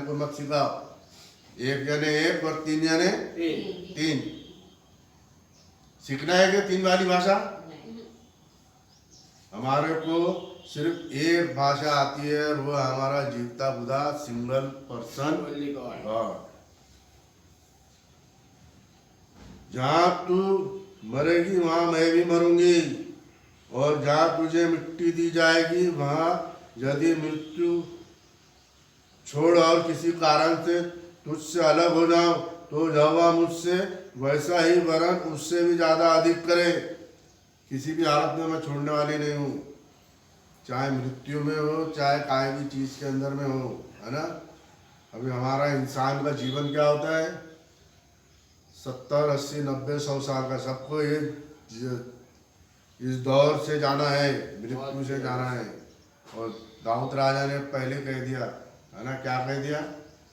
को मत सिखाओ। एक जने एक और तीन जने तीन। सीखना है कि तीन वाली भाषा? हमारे को सिर्फ एक भाषा आती है, वो हमारा जीवता बुधा सिंगल पर्सन गॉड। जहाँ तू मरेगी वहां मैं भी मरूंगी, और जहाँ तुझे मिट्टी दी जाएगी वहां यदि मृत्यु छोड़ और किसी कारण से तुझसे अलग हो जाओ तो यहोवा मुझसे वैसा ही वरन उससे भी ज्यादा अधिक करे। किसी भी हालत में मैं छोड़ने वाली नहीं हूँ, चाहे मृत्यु में हो चाहे काय भी चीज के अंदर में हो, है ना। अभी हमारा इंसान का जीवन क्या होता है, 70, 80, 90, 100 साल का। सबको ये इस दौर से जाना है, मृत्यु से जाना है। और दाऊद राजा ने पहले कह दिया, है ना, क्या कह दिया,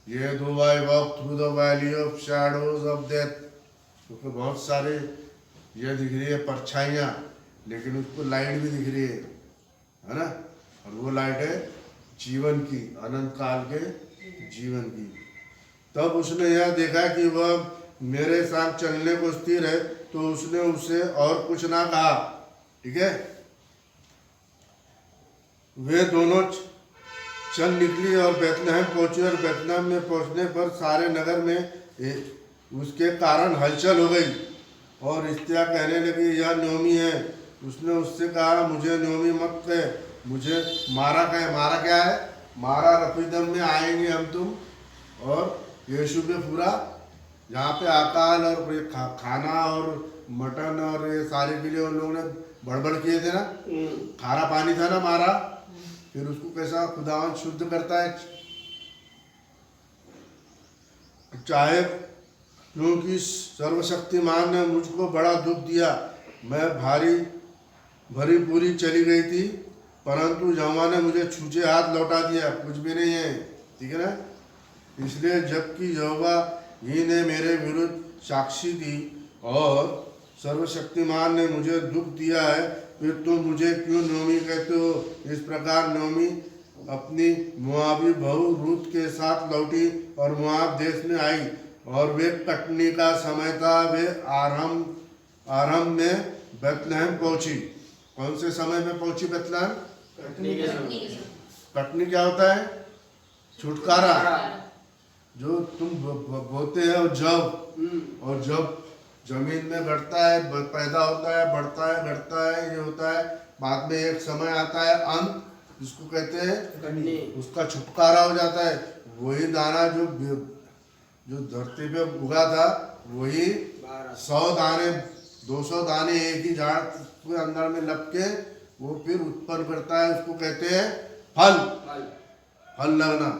ये दो I walk through the valley of shadows of death. उसको बहुत सारे ये दिख रही है परछाइयाँ, लेकिन उसको लाइट भी दिख रही है ना। और वो लाइट है जीवन की, अनंत काल के जीवन की। तब उसने यह देखा कि वह मेरे साथ चलने को स्थिर है, तो उसने उससे और कुछ ना कहा। ठीक है, वे दोनों चल निकली और बेतलहम पहुंची, और बेतलहम में पहुंचने पर सारे नगर में उसके कारण हलचल हो गई। और इस्तिया कहने लगी, यह नोमी है। उसने उससे कहा, मुझे नोमी मत कह, मुझे मारा कहे। मारा क्या है? मारा रफीदम में आएंगे हम तुम, और यीशु पे पूरा यहाँ पे अकाल और खाना और मटन और ये सारे के लिए उन लोगों ने बड़बड़ किए थे ना, खारा पानी था ना मारा। फिर उसको कैसा खुदावन शुद्ध करता है, चाहे क्योंकि सर्वशक्तिमान ने मुझको बड़ा दुख दिया। मैं भरी पूरी चली गई थी, परंतु यहोवा ने मुझे छूछे हाथ लौटा दिया, कुछ भी नहीं है। ठीक है ना। इसलिए जबकि यहोवा ही ने मेरे विरुद्ध साक्षी दी और सर्वशक्तिमान ने मुझे दुख दिया है, फिर तुम मुझे क्यों नोमी कहते हो। इस प्रकार नोमी अपनी मुआबी बहू रूत के साथ लौटी और मुआब देश में आई, और वे कटनी का समय था। वे आरंभ में बेतलहम पहुंची। कौन से समय में पहुंची बेतलहम? कटनी के समय। कटनी क्या होता है? छुटकारा। जो तुम बोते हो जब, और जब जमीन में घटता है, पैदा होता है, बढ़ता है, घटता है, ये होता है, बाद में एक समय आता है अंत, जिसको कहते हैं उसका छुटकारा हो जाता है। वही दाना जो धरती पे उगा था, वही 100 दाने 200 दाने एक ही झाड़ के अंदर में लपके वो फिर उत्पन्न करता है। उसको कहते हैं फल लगना।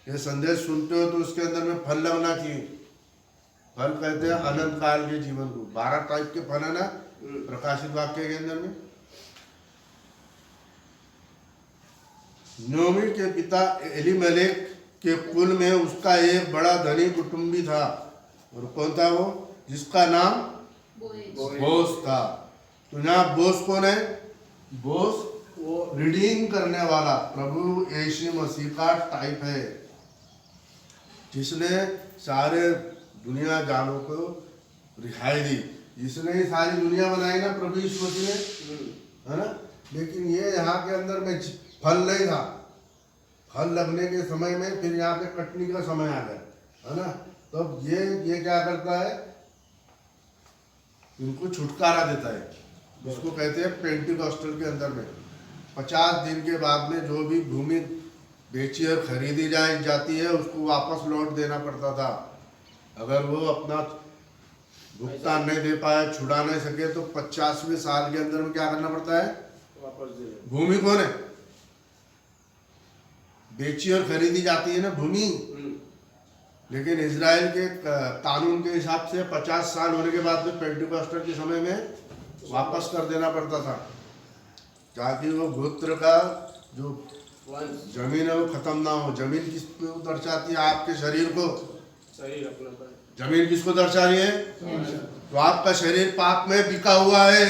ये संदेश सुनते हो तो उसके अंदर में फल लगना चाहिए। फल कहते हैं अनंत काल के जीवन को। 12 टाइप के फल है ना प्रकाशित वाक्य के अंदर में। नोमी के पिता एलीमेलेक के कुल में उसका एक बड़ा धनी कुटुंबी था, और कौन था वो? जिसका नाम बोस था। तो यहाँ बोस कौन है? बोस वो रिडीम करने वाला प्रभु यीशु मसीह का टाइप है, जिसने सारे दुनिया जानों को रिहाई दी। जिसने ही सारी दुनिया बनाई ना, प्रभु यीशु मसीह ने, है ना। लेकिन ये यहाँ के अंदर में फल नहीं था। फल लगने के समय में फिर यहाँ पे कटनी का समय आ गया, है ना। तब ये क्या करता है? इनको छुटकारा देता है, जिसको कहते हैं पेंटिकॉस्टल के अंदर में 50 दिन के बाद में जो भी भूमि बेची और खरीदी जाती है, उसको वापस लौट देना पड़ता था। अगर वो अपना भुगतान नहीं दे पाए, छुड़ा नहीं सके, तो 50वें साल के अंदर में क्या करना पड़ता है? वापस दे। भूमि कौन है? बेची और खरीदी जाती है ना भूमि। लेकिन इजराइल के कानून के हिसाब से 50 साल होने के बाद में पेंटिकॉस्टल के समय में वापस कर देना पड़ता था, ताकि वो गोत्र का जो जमीन है वो खत्म ना हो। जमीन किसको दर्शाती है? आपके शरीर को। जमीन किसको दर्शा रही है? तो आपका शरीर पाप में बिका हुआ है।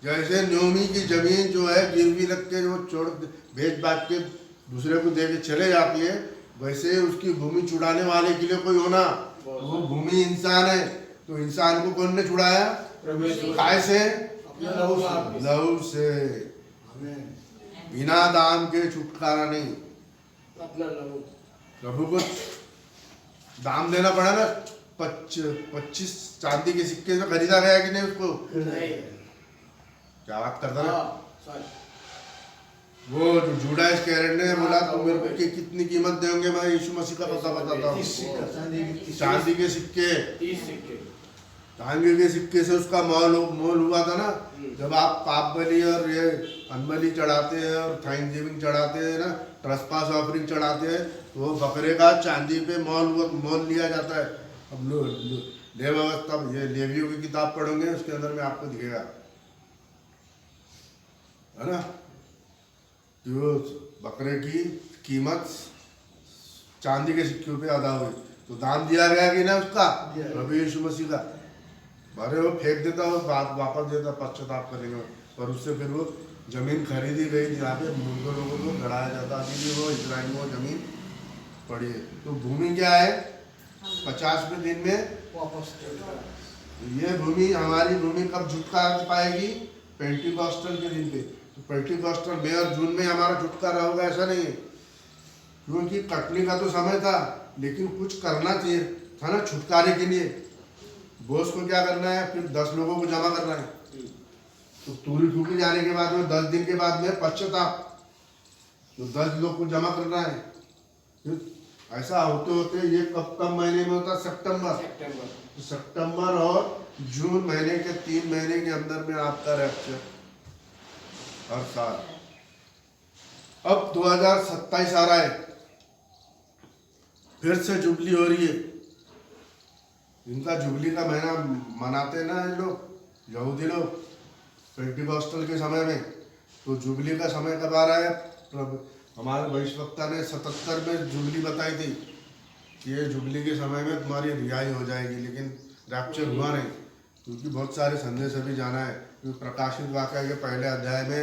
जैसे नोमी की जमीन जो है गिरवी रख के जो छोड़ बेच बाज के दूसरे को दे के चले जाती है, वैसे उसकी भूमि छुड़ाने वाले के लिए कोई होना, वो भूमि इंसान है, तो इंसान को कौन ने छुड़ाया? काय से? अपना लहू आप लहू से। बिना दान के छुटकारा नहीं। अपना लहू प्रभु को दाम देना पड़ा ना। 25 चांदी के सिक्के से खरीदा गया कि नहीं उसको? नहीं। क्या बात करता ना। सॉरी। वो जो जूडा इस्करियोट ने बोला तुम मेरे को कितनी कीमत देंगे, मैं यीशु मसीह का पता बताता हूँ। चांदी के सिक्के, 30 सिक्के। चांदी के सिक्के से उसका मोल हुआ था ना। जब आप पाप बलि और ये अनबलि चढ़ाते हैं और थैंक्सगिविंग चढ़ाते हैं ना, ट्रस्पास ऑफरिंग चढ़ाते हैं, तो वो बकरे का चांदी पे मोल लिया जाता है। अब लेव अवस्था ये लेवियों की किताब पढ़ोगे उसके अंदर में आपको दिखेगा, है ना, जो बकरे की कीमत चांदी के सिक्कों पे अदा हुई। तो दान दिया गया कि ना उसका, प्रभु यीशु मसीह का। अरे वो फेंक देता, वो बात वापस देता, पश्चाताप करेंगे। पर उससे फिर वो जमीन खरीदी गई जहाँ पे मुर्गों लोगों को गड़ाया जाता। अभी भी वो इजराइल में वो जमीन पड़ी है। तो भूमि क्या है? 50वें दिन में वापस ये भूमि, हमारी भूमि कब छुटकारा पाएगी? पेंटिकॉस्टल के दिन पे। तो पेंटिकॉस्टल मई और जून में हमारा छुटकारा होगा ऐसा नहीं है, क्योंकि कटने का तो समय था, लेकिन कुछ करना चाहिए था ना छुटकारे के लिए। बॉस को क्या करना है? फिर 10 लोगों को जमा करना है। तो तूरी फूकी जाने के बाद में 10 दिन के बाद में पश्चाताप, तो 10 लोग को जमा करना है। फिर ऐसा होते होते ये कब महीने में होता? सितंबर। तो सितंबर और जून महीने के 3 महीने के अंदर में आपका रैप्चर हर साल। अब 2027 आ रहा है, फिर से जुबली हो रही है। इनका जुबली का महीना मनाते ना ये लोग, यहूदी लोग, पेंटिकॉस्टल के समय में। तो जुबली का समय कब आ रहा है? हमारे भविष्यवक्ता ने 77 में जुबली बताई थी कि ये जुबली के समय में तुम्हारी रिहाई हो जाएगी, लेकिन रैप्चर हुआ नहीं, क्योंकि बहुत सारे संदेश अभी जाना है। क्योंकि प्रकाशित वाक्य के पहले अध्याय में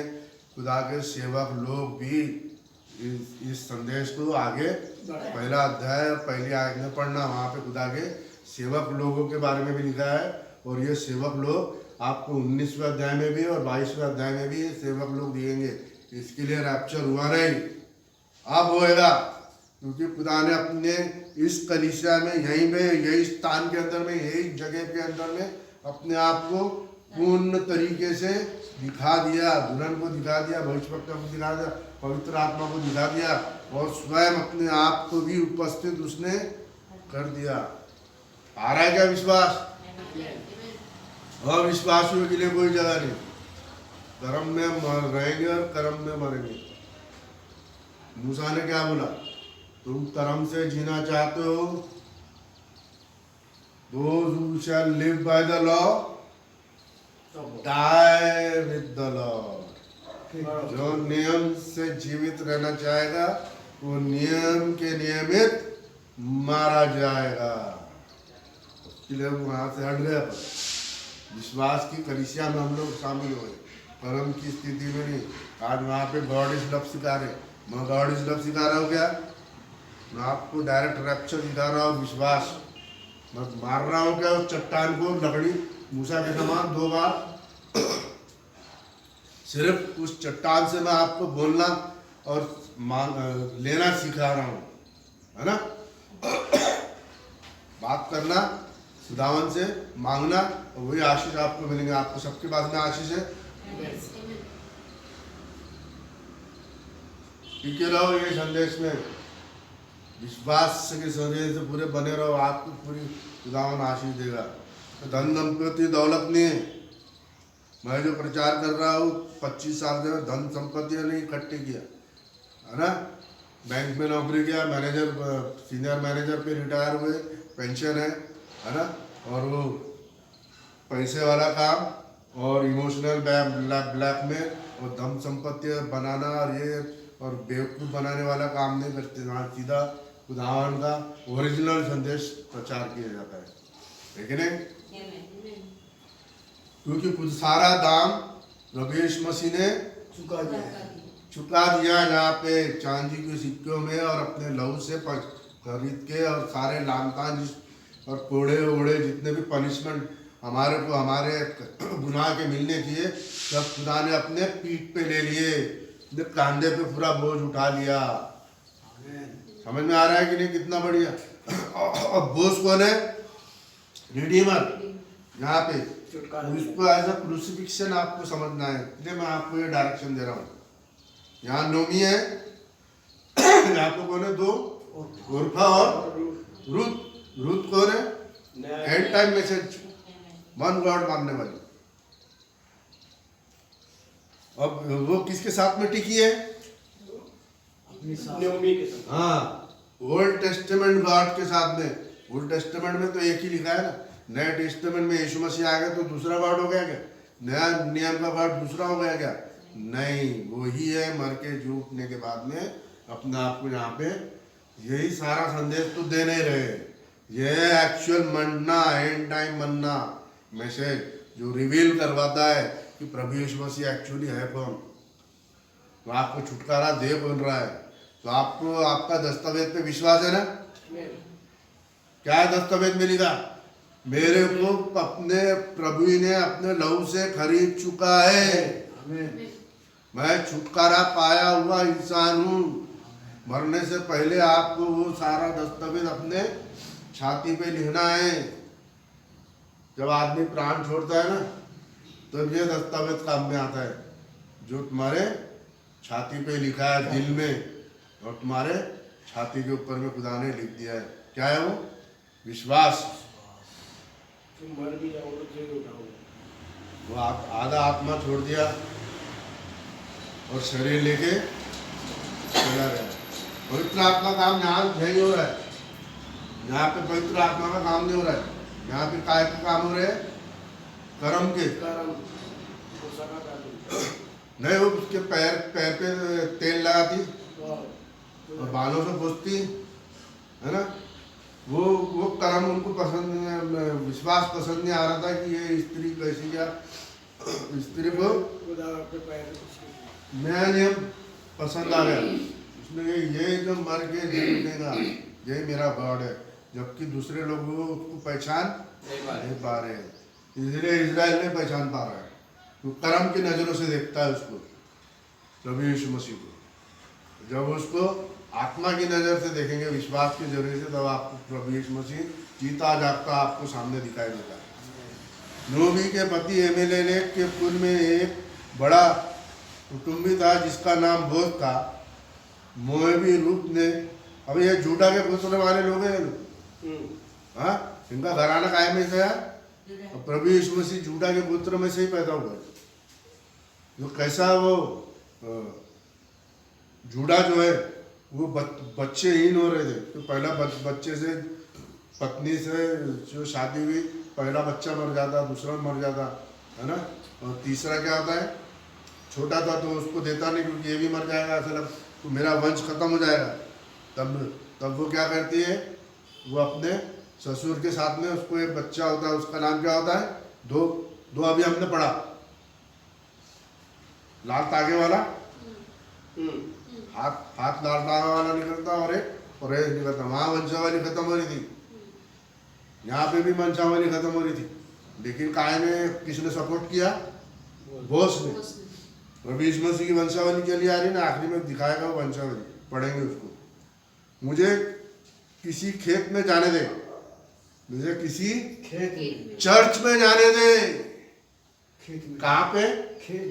खुदा के सेवक लोग भी इस संदेश को आगे, पहला अध्याय और पहली आयत में पढ़ना, वहाँ पे खुदा के सेवक लोगों के बारे में भी लिखा है। और ये सेवक लोग आपको 19वें अध्याय में भी और 22वें अध्याय में भी सेवक लोग दिएंगे। इसके लिए रैप्चर हुआ नहीं, अब होएगा, क्योंकि खुदा ने अपने इस कलीसिया में यहीं पे, यही स्थान के अंदर में, यही जगह के अंदर में अपने आप को पूर्ण तरीके से दिखा दिया। दुल्हन को दिखा दिया, भविष्यवक्ता को दिखा दिया, पवित्र आत्मा को दिखा दिया, और स्वयं अपने आप को भी उपस्थित उसने कर दिया। आ रहा है क्या विश्वास? अविश्वासियों के लिए कोई जगह नहीं। कर्म में रहेंगे और कर्म में मरेंगे। मूसा ने क्या बोला? तुम कर्म से जीना चाहते हो, those who shall live by the law die with the law। जो नियम से जीवित रहना चाहेगा वो नियम के नियमित मारा जाएगा। उसके लिए वहां से हट गया। विश्वास की कलीसिया में हम लोग शामिल हुए, कर्म की स्थिति में नहीं। आज वहाँ पे गॉड इज लव सिखा रहे, मैं गॉड इज लव सिखा रहा हूँ क्या? मैं आपको डायरेक्ट रैप्चर दिखा रहा हूँ। विश्वास मैं मार रहा हूँ क्या? उस चट्टान को लकड़ी मूसा के समान 2 बार सिर्फ उस चट्टान से मैं आपको बोलना और लेना सिखा रहा हूँ, है ना। बात करना, खुदावन से मांगना, और वही आशीष आपको मिलेंगे। आपको सबके पास में आशीष है। टिके रहो ये संदेश में, विश्वास के संदेश से पूरे बने रहो, आपको पूरी खुदावन आशीष देगा। धन संपत्ति दौलत नहीं है। मैं जो प्रचार कर रहा हूँ 25 साल से धन संपत्ति नहीं इकट्ठी किया, है ना। बैंक में नौकरी किया, मैनेजर, सीनियर मैनेजर पे रिटायर हुए, पेंशन है ना। और वो पैसे वाला काम और इमोशनल ब्लैकमेल और धन संपत्ति बनाना और ये और बेवकूफ़ बनाने वाला काम नहीं करते। वहाँ सीधा खुदावन का ओरिजिनल संदेश प्रचार किया जाता है, लेकिन क्योंकि सारा दाम प्रभु यीशु मसीह ने चुका दिया जहाँ पे चांदी के सिक्कों में, और अपने लहू से खरीद के, और सारे लानतान और कोड़े ओड़े जितने भी पनिशमेंट हमारे को हमारे गुनाह के मिलने चाहिए, सब खुदा ने अपने पीठ पे ले लिए, अपने कंधे पे पूरा बोझ उठा लिया। समझ में आ रहा है कि नहीं? कितना बढ़िया। और बोझ कौन है? रिडीमर। यहाँ पे छुटकारा उसको एज अ क्रूसिफिक्शन आपको समझना है, इसलिए मैं आपको ये डायरेक्शन दे रहा हूँ। यहाँ नोमी है, यहाँ पे कौन है? दो, उर्फा और रूथ। रूथ कौन है? And time message, one God मानने वाली। अब वो किसके साथ में टिकी है? नवमी के साथ। हाँ, ओल्ड टेस्टामेंट गॉड के साथ में। ओल्ड टेस्टामेंट में तो एक ही लिखा है ना। नए टेस्टामेंट में यीशु मसीह आ गया तो दूसरा गॉड हो गया क्या? नया नियम का गॉड दूसरा हो गया क्या? नहीं, वही है। मर के जी उठने के बाद में अपने आप को यहाँ पे यही सारा संदेश तो दे नहीं रहे। ये actual Manna, and time Manna message, जो रिवील करवाता है कि प्रभु यीशु मसीह एक्चुअली है कौन, तो आपको छुटकारा दे बोल रहा है। तो आपको आपका दस्तावेज पे विश्वास है ना? क्या है दस्तावेज में लिखा? मेरे को अपने प्रभु ने अपने लहू से खरीद चुका है, मैं छुटकारा पाया हुआ इंसान हूँ। मरने से पहले आपको वो सारा दस्तावेज अपने छाती पे लिखना है। जब आदमी प्राण छोड़ता है ना, तो ये दस्तावेज काम में आता है, जो तुम्हारे छाती पे लिखा है दिल में, और तुम्हारे छाती के ऊपर में खुदा ने लिख दिया है। क्या है वो? विश्वास। तुम मर भी जाओगे तो ही उठाओगे। वो आधा आत्मा छोड़ दिया और शरीर लेके चला गया। पवित्र आत्मा काम यहाँ नहीं हो रहा है। यहाँ पे पवित्र आत्मा का काम नहीं हो रहा है। यहाँ पे काय का काम हो रहे हैं? कर्म के। कर्म वो सका कर नहीं, वो उसके पैर पैर पे तेल लगाती और बालों से पोंछती है ना। वो कर्म उनको पसंद, विश्वास पसंद नहीं आ रहा था कि ये स्त्री कैसी, क्या स्त्री को नया नियम पसंद आ गया। उसने ये जो मर के जी उठेगा, यही मेरा गॉड है, जबकि दूसरे लोग वो उसको पहचान नहीं पा रहे हैं। इसलिए इजराइल नहीं पहचान पा रहा है, वो कर्म की नज़रों से देखता है उसको, प्रभु यीशु मसीह को। जब उसको आत्मा की नज़र से देखेंगे, विश्वास के जरिए से, तब आपको प्रभु यीशु मसीह जीता जागता आपको सामने दिखाई देता है। नोमी के पति एमेलेक के कुल में एक बड़ा कुटुंबी था जिसका नाम बोध था। मोएबी रूप ने, अब ये जूडा के पुत्र वाले लोग हैं, हाँ, इनका घराना कायम में गया। और प्रभु यीशु मसीह जूडा के पुत्र में से ही पैदा हुआ। जो कैसा वो जूडा जो है वो बच्चेहीन हो रहे थे। तो पहला बच्चे से, पत्नी से जो शादी हुई, पहला बच्चा मर जाता, दूसरा मर जाता, है ना। और तीसरा क्या होता है? छोटा था तो उसको देता नहीं, क्योंकि ये भी मर जाएगा, ऐसा तो मेरा वंश खत्म हो जाएगा। तब वो क्या करती है? वो अपने ससुर के साथ में, उसको एक बच्चा होता है, उसका नाम क्या होता है? दो अभी हमने पढ़ा, लाल तागे वाला, हाथ लाल तागे वाला निकलता और एक ऑरेंज निकलता। वहाँ वंशावली खत्म हो रही थी, यहाँ पे भी वंशावली खत्म हो रही थी, लेकिन काय ने, किसने सपोर्ट किया? बोस ने। प्रभु यीशु मसीह की वंशावली के लिए आ रही ना, आखिरी में दिखाएगा वो वंशावली, पढ़ेंगे उसको। मुझे किसी खेत में जाने दे, मुझे किसी चर्च में जाने दे। कहाँ पे?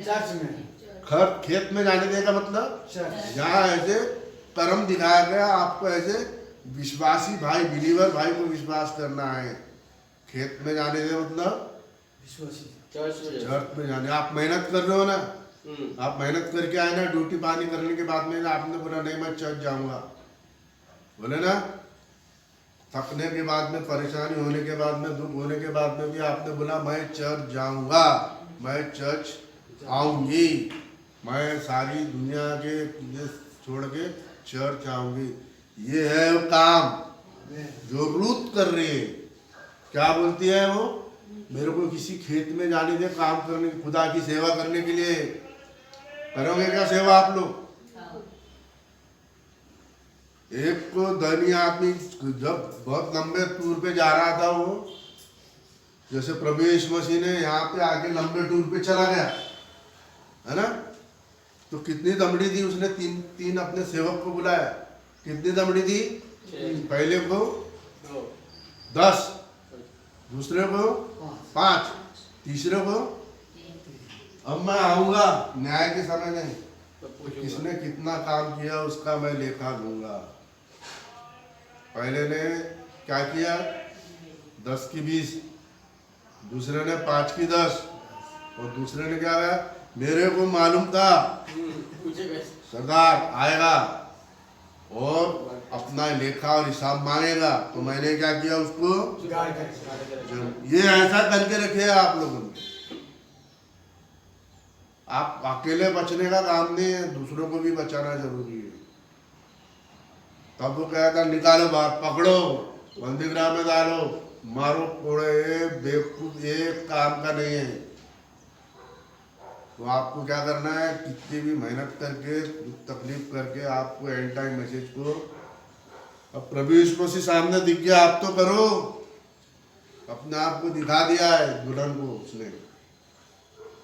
चर्च में। खेत में जाने दे का मतलब यहाँ ऐसे कर्म दिखाया गया आपको, ऐसे विश्वासी भाई, बिलीवर भाई को विश्वास करना है। खेत में जाने दे मतलब चर्च में जाने। आप मेहनत कर रहे हो ना, आप मेहनत करके आए ना, ड्यूटी पानी करने के बाद में आपने बोला नहीं मैं चर्च जाऊंगा, बोले ना। थकने के बाद में, परेशानी होने के बाद में, दुख होने के बाद में भी आपने बोला मैं चर्च जाऊंगा, मैं चर्च आऊंगी, मैं सारी दुनिया के चीजें छोड़ के चर्च आऊंगी। ये है वो काम जो रूथ कर रही है। क्या बोलती है वो? मेरे को किसी खेत में जाने दे काम करने, खुदा की सेवा करने के लिए। करोगे क्या सेवा आप लोग? एक को धनी आदमी जब बहुत लंबे टूर पे जा रहा था, वो जैसे प्रभु यीशु मसीह ने यहाँ पे आके लंबे टूर पे चला गया, है ना, तो कितनी दमड़ी दी उसने? तीन तीन अपने सेवक को बुलाया। कितनी दमड़ी दी? पहले को 10, दूसरे को 5, तीसरे को अब मैं आऊंगा न्याय के समय नहीं, तो किसने कितना काम किया उसका मैं लेखा दूंगा। पहले ने क्या किया? 10 की 20, दूसरे ने 5 की 10, और दूसरे ने क्या कहा? मेरे को मालूम था सरदार आएगा और अपना लेखा और हिसाब मांगेगा, तो मैंने क्या किया? उसको ये ऐसा करके रखे आप लोगों ने। आप अकेले बचने का काम नहीं है, दूसरों को भी बचाना जरूरी है। तब वो कहा था निकालो बाहर, पकड़ो, बंदीगृह में डालो, मारो, कोड़े, बेवकूफ, एक काम का नहीं है। तो आपको क्या करना है? कितनी भी मेहनत करके, तकलीफ करके आपको एंड टाइम मैसेज को, अब प्रभु यीशु मसीह सामने दिख गया, आप तो करो। अपने आप को दिखा दिया है दुल्हन को, उसने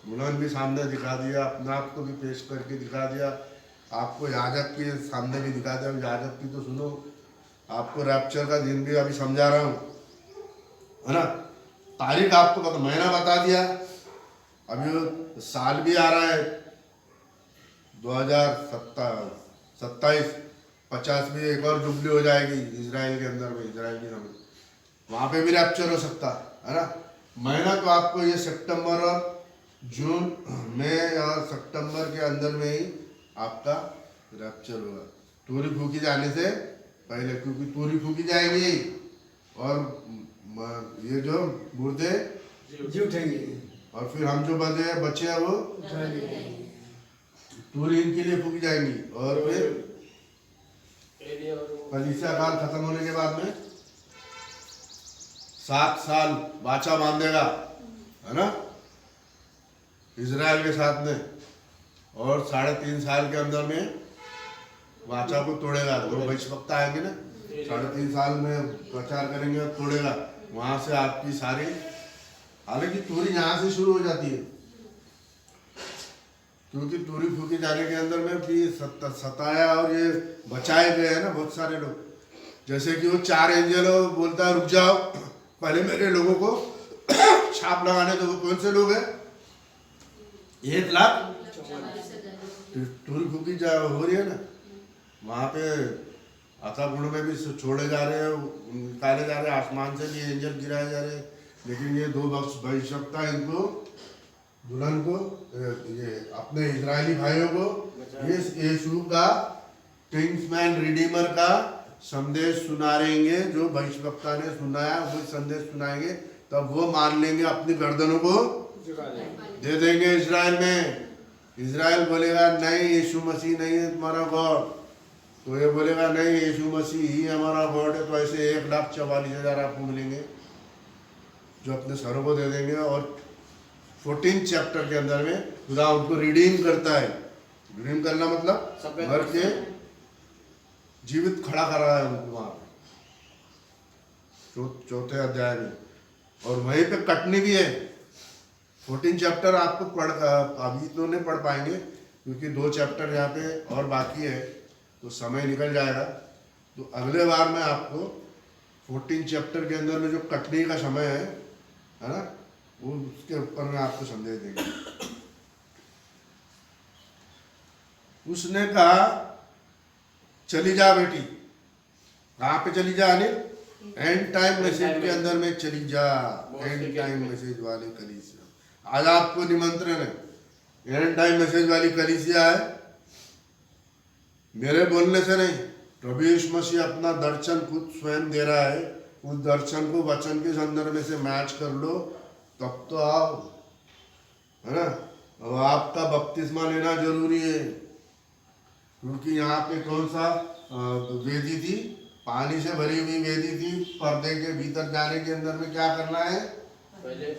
दुल्हन भी सामने दिखा दिया, अपने आप को भी पेश करके दिखा दिया, आपको याजक के सामने भी दिखा दिया। याजक की तो सुनो, आपको रैप्चर का दिन भी अभी समझा रहा हूँ, है ना, तारीख आपको पता, महीना बता दिया। अभी साल भी आ रहा है 2027, 50 में एक और जुबली हो जाएगी इजराइल के अंदर में, इजराइल की समय, वहाँ पे भी रैप्चर हो सकता है ना। महीना तो आपको ये सितंबर और जून, मई और सितंबर के अंदर में ही आपका रैप्चर होगा, तूरी फूकी जाने से पहले, क्योंकि तूरी फूकी जाएगी और ये जो मुर्दे जी उठेंगे, और फिर हम जो बचे हैं वो तूरी इनके लिए फूकी जाएंगी। और फिर कलीसिया काल खत्म होने के बाद में 7 साल वाचा बांधेगा, है ना, इजराइल के साथ में, और 3.5 साल के अंदर में वाचा को तोड़ेगा। वो भविष्यवक्ता आएंगे ना, 3.5 साल में प्रचार करेंगे और तोड़ेगा। वहां से आपकी सारी, हालांकि तूरी यहाँ से शुरू हो जाती है, क्योंकि तूरी फूकी जाने के अंदर में भी सताया और ये बचाए गए हैं ना बहुत सारे लोग। जैसे कि वो 4 एंजलों बोलता है रुक जाओ, पहले मेरे लोगों को छाप लगाने दो। वो कौन से लोग हैं? 1 लाख तूरी फूकी हो रही है ना, वहाँ पे अथागुण में भी छोड़े जा रहे हैं, निकाले जा रहे हैं, आसमान से भी एंजल गिराए जा रहे हैं। लेकिन ये 2 भविष्यवक्ता इनको, दुल्हन को, ये अपने इजरायली भाइयों को ये यीशु का किंग्समैन रिडीमर का संदेश सुनाएंगे। जो भविष्यवक्ता ने सुनाया वो संदेश सुनाएंगे, तब वो मान लेंगे, अपनी गर्दनों को दे देंगे इजराइल में। इजराइल बोलेगा नहीं यीशु मसीह नहीं है तुम्हारा गॉड, तो ये बोलेगा नहीं यीशु मसीह ही हमारा गॉड है। तो ऐसे 1,44,000 आपको मिलेंगे जो अपने सरों को दे देंगे। और 14 चैप्टर के अंदर में खुदा उनको रिडीम करता है। रिडीम करना मतलब मर के जीवित खड़ा कर रहा है उनको वहां पे, 4थे अध्याय में। और वहीं पे कटनी भी है। 14 चैप्टर आपको अभी तो नहीं पढ़ पाएंगे, क्योंकि 2 चैप्टर यहाँ पे और बाकी है, तो समय निकल जाएगा। तो अगले बार में आपको 14 चैप्टर के अंदर में जो कटनी का समय है ना, वो उसके ऊपर में आपको संदेश देंगे। उसने कहा चली जा बेटी। कहाँ पे चली जा? एंड टाइम मैसेज के अंदर में चली जा। एंड टाइम मैसेज वाली कलीसिया, आज आपको निमंत्रण है। एंड टाइम मैसेज वाली कलीसिया है, मेरे बोलने से नहीं, प्रभु यीशु मसीह अपना दर्शन खुद स्वयं दे रहा है। उस दर्शन को वचन के संदर्भ में से मैच कर लो, तब तो आओ, है ना। अब आपका बपतिस्मा लेना जरूरी है, क्योंकि यहाँ पे कौन सा वेदी थी? पानी से भरी हुई वेदी थी। पर्दे के भीतर जाने के अंदर में क्या करना है? पहले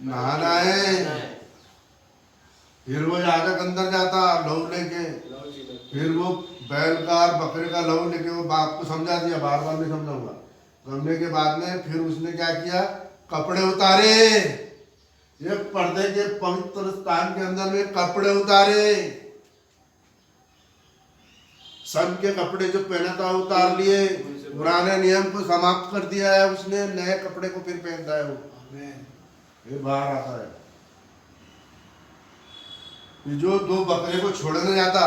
नहाना है। फिर वो याजक अंदर जाता लहू लेके, फिर वो बैल का और बकरे का लहू लेके वो बाप को समझा दिया, बार बार नहीं समझाऊंगा। करने के बाद में फिर उसने क्या किया, कपड़े उतारे, ये पर्दे के पवित्र स्थान के अंदर में कपड़े उतारे, सन के कपड़े जो पहना था उतार लिए, पुराने नियम को समाप्त कर दिया है उसने, नए कपड़े को फिर पहनता है वो, फिर बाहर आता है। ये जो दो बकरे को छोड़ने जाता,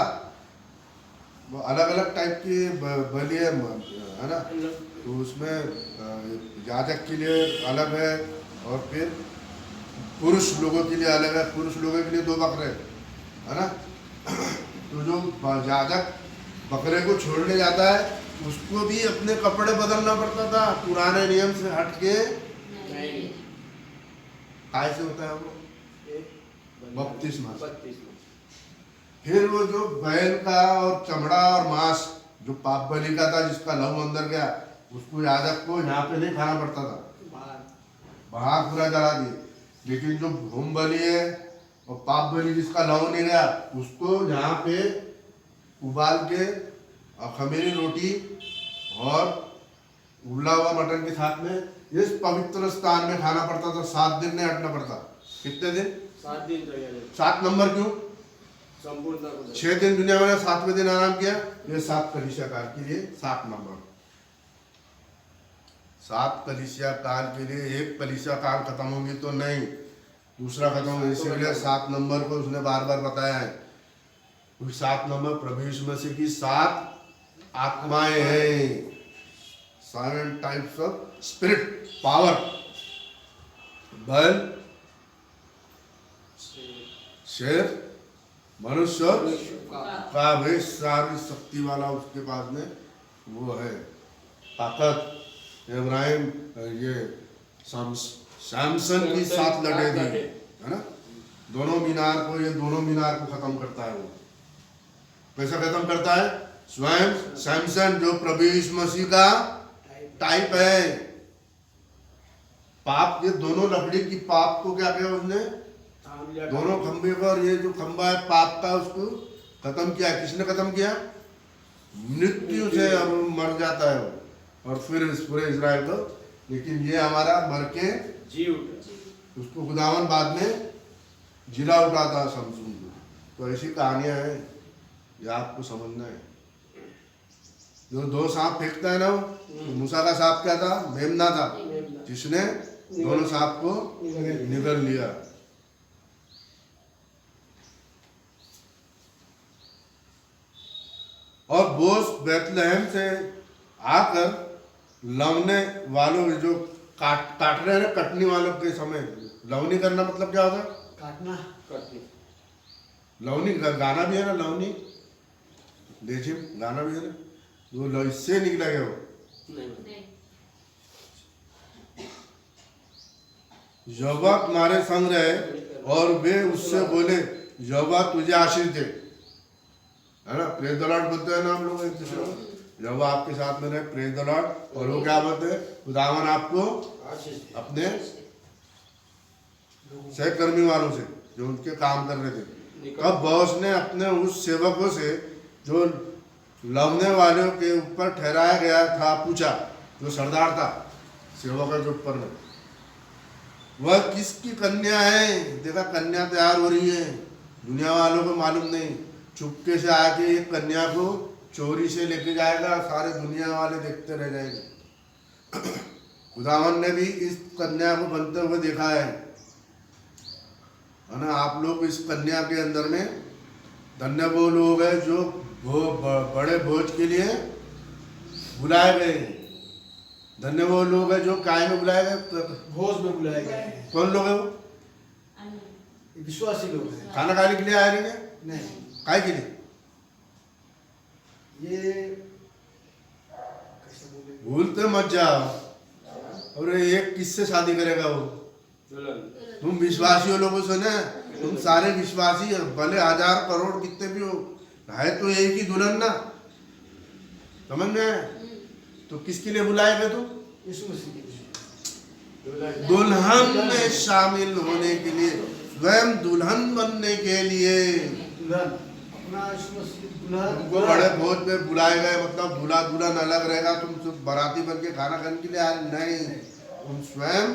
वो अलग अलग टाइप की बलि है ना, तो उसमें याजक के लिए अलग है और फिर पुरुष लोगों के लिए अलग है, पुरुष लोगों के लिए दो बकरे है ना। तो जो याजक बकरे को छोड़ने जाता है उसको भी अपने कपड़े बदलना पड़ता था, पुराने नियम से हट के। कैसे होता है वो बपतिस्मा। फिर वो जो बैल का और चमड़ा और मांस जो पाप बलि का था, जिसका लहू अंदर गया, उसको याजक को यहाँ पे नहीं खाना पड़ता था, बाहर पूरा जला दिए। लेकिन जो होम बलि है और पाप बलि जिसका लहू नहीं गया, उसको यहाँ पे उबाल के और खमीरी रोटी और उबला हुआ मटन के साथ में इस पवित्र स्थान में खाना पड़ता था। 7 दिन नहीं हटना पड़ता। कितने दिन? 7 दिन। 7 नंबर क्यों? संपूर्ण 6 दिन दुनिया में 7वें दिन आराम किया। ये 7 कलीसिया काल के लिए 7 नंबर। 7 कलीसिया काल के लिए, एक कलीसिया काल खत्म होगी तो नहीं, दूसरा खत्म होगा, इसीलिए 7 नंबर को उसने बार बार बताया है। 7 नंबर प्रभु यीशु मसीह की 7 आत्माएं हैं, 7 टाइप्स ऑफ स्पिरिट पावर। बैल, शेर, मनुष्य का वे सारी शक्ति वाला उसके पास में वो है ताकत। इब्राहिम ये सैमसन की 7 लड़े दी है ना, दोनों मीनार को, ये दोनों मीनार को खत्म करता है वो। कैसा खत्म करता है? स्वयं सैमसन जो प्रभु यीशु मसीह का टाइप है। पाप, ये दोनों लकड़ी की पाप को क्या किया उसने, दोनों खंबे पर, ये जो खंबा है पाप का, उसको खत्म किया। किसने खत्म किया? मृत्यु से अब मर जाता है वो, और फिर इस पूरे इजराइल को। लेकिन ये हमारा मर के जी उठा, उसको खुदावन बाद में जिला उठाता समसून को। तो ऐसी कहानियां हैं, ये आपको समझना है। जो 2 सांप फेंकता है ना, वो मूसा का सांप क्या था? मेमना था, जिसने दोनों सांप को निगल लिया। और बोस बैतलहम से आकर लवने वालों जो काट रहे हैं, कटनी वालों के समय, लवनी करना मतलब क्या होता है? काटना। लवनी गाना भी है ना, लवनी देखिए गाना भी है ना, वो इससे निकला गया वो। यहोवा तुम्हारे संग रहे और वे उससे बोले, यहोवा तुझे आशीष दे, है ना। प्रेज द लॉर्ड बोलते हैं ना हम लोग एक दूसरे को, यहोवा आपके साथ में रहे, प्रेज द लॉर्ड। और वो क्या बोलते हैं? खुदावन आपको अपने सहकर्मी वालों से जो उनके काम कर रहे थे। कब बॉस ने अपने उस सेवकों से जो लवने वालों के ऊपर ठहराया गया था पूछा, जो सरदार था सेवकों के ऊपर में, वह किसकी कन्या है? देखा कन्या तैयार हो रही है, दुनिया वालों को मालूम नहीं, चुपके से आके एक कन्या को चोरी से लेके जाएगा, सारे दुनिया वाले देखते रह जाएंगे। खुदावन ने भी इस कन्या को बनते हुए देखा है ना। आप लोग इस कन्या के अंदर में धन्य वो लोग हैं जो बड़े भोज के लिए बुलाए गए हैं। धन्य वो लोग हैं जो काय में बुलाए गए? भोज में बुलाए गए। कौन लोग हैं वो? विश्वासी लोग हैं। खाना खाने के लिए आए नहीं? नहीं, काय के लिए? ये कैसे बोले, भूलते मत जाओ। और ये किससे शादी करेगा वो? तुम विश्वासी हो लोगों से ना, तुम सारे विश्वासी, भले 1000 करोड़ कितने भी हो, है तो एक ही दुल्हन ना, समझ में? तो किसके लिए बुलाए गए तुम? यीशु मसीह के लिए, दुल्हन में शामिल होने के लिए, स्वयं दुल्हन बनने के लिए। दुल्हन तुमको बड़े भोज में बुलाए गए, मतलब दूल्हा दुल्हन अलग रहेगा, तुम सिर्फ बाराती बन के खाना खाने के लिए आए नहीं, तुम स्वयं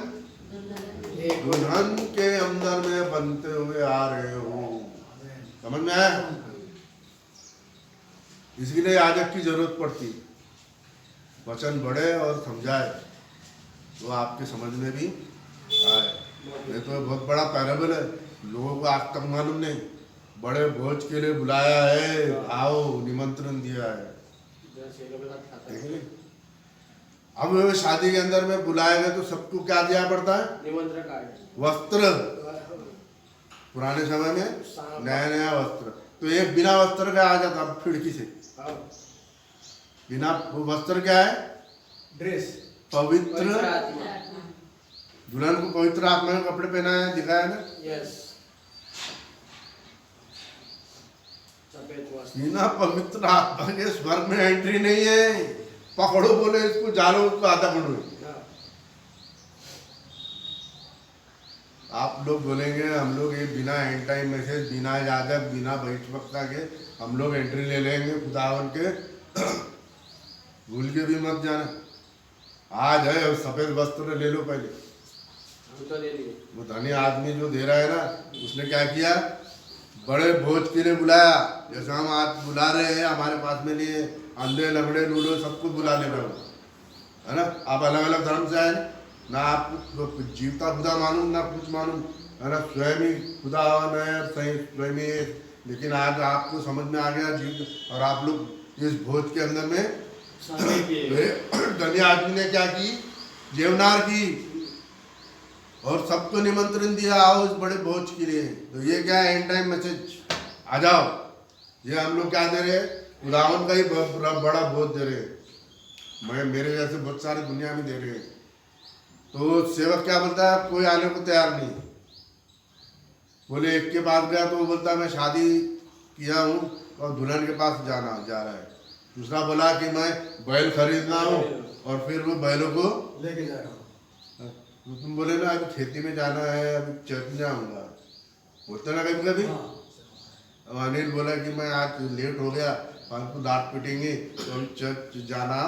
दुल्हन के अंदर में बनते हुए आ रहे हो। समझ में आया? इसके लिए याजक की जरूरत पड़ती, वचन बढ़े और समझाए तो आपके समझ में भी आए। ये तो बहुत बड़ा पैराबल है, लोगों को आज तक मालूम नहीं। बड़े भोज के लिए बुलाया है, आओ, निमंत्रण दिया है। अब शादी के अंदर में बुलाए गए तो सबको क्या दिया पड़ता है? निमंत्रण कार्ड, वस्त्र। पुराने समय में नया नया वस्त्र, तो एक बिना वस्त्र का आ जाता खिड़की से। बिना वस्त्र क्या है? ड्रेस, पवित्र। दुल्हन को पवित्र आत्मा में कपड़े पहनाए हैं, दिखाया ना? यस, सफेद वस्त्र। बिना पवित्र आत्मा के स्वर्ग में एंट्री नहीं है। पकड़ो, बोले इसको, जालो उसको, आधा पकड़ो। आप लोग बोलेंगे हम लोग ये बिना एंड टाइम मैसेज, बिना याजक, बिना भविष्यवक्ता के हम लोग एंट्री ले लेंगे खुदावन के। भूल के भी मत जाना। आज है और सफेद वस्त्र ले लो पहले। तो ले लिए। वो धनी आदमी जो दे रहा है ना, उसने क्या किया? बड़े भोज के लिए बुलाया, जैसे हम आज बुला रहे हैं हमारे पास में लिए अंधे लंगड़े लूडो सबको बुला ले रहे हो, है ना? आप अलग अलग धर्म से आए ना, आपको जीवता खुदा मालूम ना कुछ मालूम, है ना? स्वयं ही खुदा है, सही स्वयं ही है। लेकिन आज आपको समझ में आ गया जीव, और आप लोग इस भोज के अंदर में धनी आदमी ने क्या की? जेवनार की और सबको निमंत्रण दिया, आओ इस बड़े भोज के लिए। तो ये क्या है? एंड टाइम मैसेज, आ जाओ। ये हम लोग क्या दे रहे हैं? खुदावन का ही बड़ा भोज दे रहे हैं। मैं मेरे जैसे बहुत सारी दुनिया में दे रहे हैं। तो सेवक क्या बोलता है? कोई आने को तैयार नहीं। बोले एक के पास गया तो वो बोलता है मैं शादी किया हूँ और दुल्हन के पास जा रहा है। दूसरा बोला कि मैं बैल खरीदना हूँ और फिर वो बैलों को लेके जा रहा हूँ। तो तुम बोले ना अभी खेती में जाना है, अभी चर्च जाऊंगा, बोलते ना कभी कभी। अब अनिल बोला कि मैं आज लेट हो गया, हमको डांट पिटेंगे, तो अभी चर्च जाना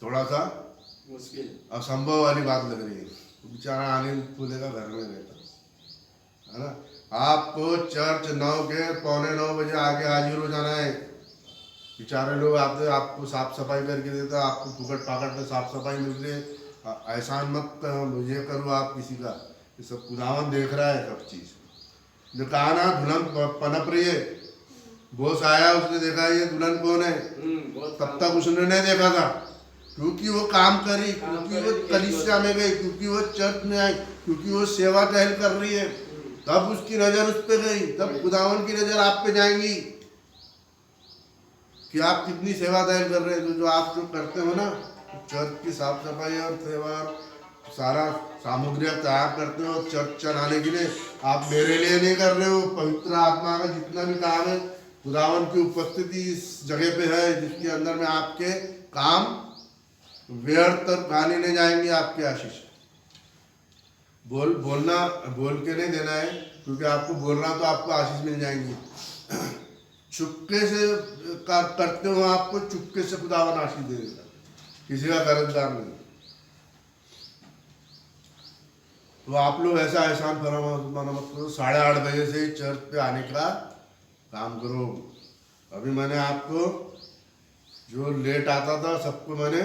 थोड़ा सा मुश्किल, असंभव वाली बात लग रही है। तो बेचारा अनिल बोलेगा घर में रहता है ना। आपको चर्च 9 के 8:45 बजे आके हाजिर हो जाना है। बेचारे लोग आते, आपको साफ सफाई करके देता, आपको फुकट पाकट में साफ सफाई मिल रही है। एहसान मत ये करो आप किसी का, ये सब खुदावन देख रहा है सब चीज़। जो कहा ना दुल्हन पनप रही है, बॉस आया, उसने देखा ये दुल्हन कौन है, तब तक उसने नहीं देखा था, क्योंकि वो काम करी, क्योंकि वो कलीसिया में गई, क्योंकि वो चर्च में आई, क्योंकि वो सेवा टहल कर रही है, तब उसकी नजर उस पर गई। तब खुदावन की नजर आप पे जाएंगी कि आप कितनी सेवा टहल कर रहे हैं। तो जो आप जो करते हो ना, चर्च की साफ सफाई और सेवा, सारा सामग्री तैयार करते हो चर्च चलाने के लिए, आप मेरे लिए नहीं कर रहे हो। पवित्र आत्मा का जितना भी काम है, खुदावन की उपस्थिति इस जगह पे है जिसके अंदर में आपके काम व्यर्थ गाने नहीं जाएंगे। आपके आशीष बोल के नहीं देना है, क्योंकि आपको बोलना तो आपको आशीष मिल जाएंगी। चुपके से करते हो, आपको चुपके से खुदावन आशीष दे देगा, किसी का कर्जदार नहीं। तो आप लोग ऐसा एहसान फरमाना मत करो। 8:30 बजे से चर्च पे आने का काम करो। अभी मैंने आपको जो लेट आता था सबको मैंने